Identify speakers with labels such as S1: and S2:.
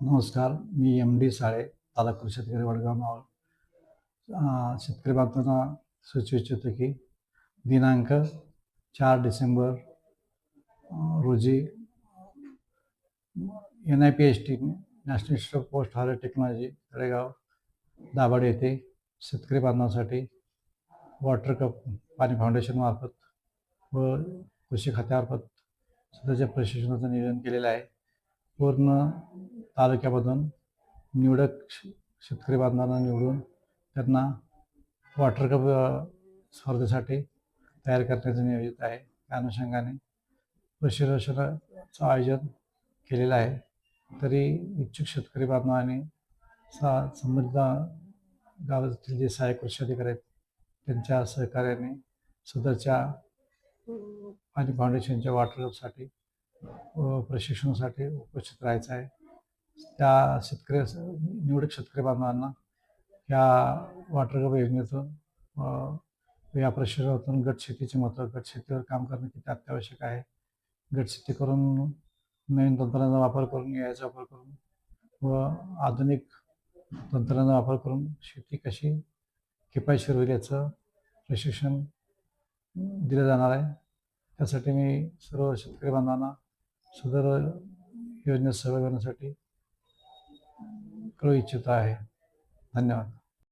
S1: नमस्कार. मी एम.डी. साळे, तालुका शेतकरी वडगाव मावळ. शेतकरी बांधवांना सुचवू इच्छितो की दिनांक 4 डिसेंबर रोजी NIPST national institute of post harvest technology Talegaon Dabhade येथे शेतकरी बांधवांसाठी वॉटर कप पाणी फाउंडेशन मार्फत व कृषी खात्यामार्फत सध्याच्या प्रशिक्षणाचं नियोजन केलेलं आहे. पूर्ण तालुक्यामधून निवडक शेतकरी बांधवांना निवडून त्यांना वॉटर कप स्पर्धेसाठी तयार करण्याचं नियोजित आहे. त्या अनुषंगाने प्रशिक्षणाचं आयोजन केलेलं आहे. तरी इच्छुक शेतकरी बांधवांनी संबंधित गावातील जे सहाय्यक कृषी अधिकारी आहेत त्यांच्या सहकार्याने सदरच्या पाणी फाउंडेशनच्या वॉटर कपसाठी प्रशिक्षणासाठी उपस्थित राहायचं आहे. त्या निवडक शेतकरी बांधवांना या वॉटर कप योजनेतून या प्रशिक्षणातून गट शेतीचे महत्त्व, गट शेतीवर काम करणं किती अत्यावश्यक आहे, गट शेती करून नवीन तंत्रज्ञानाचा वापर करून, याचा वापर करून व आधुनिक तंत्रज्ञानाचा वापर करून शेती कशी किफायतशीर होईल याचं प्रशिक्षण दिलं जाणार आहे. त्यासाठी मी सर्व शेतकरी बांधवांना सदर योजनेत सहभागी होण्यासाठी कळवू इच्छित आहे. धन्यवाद.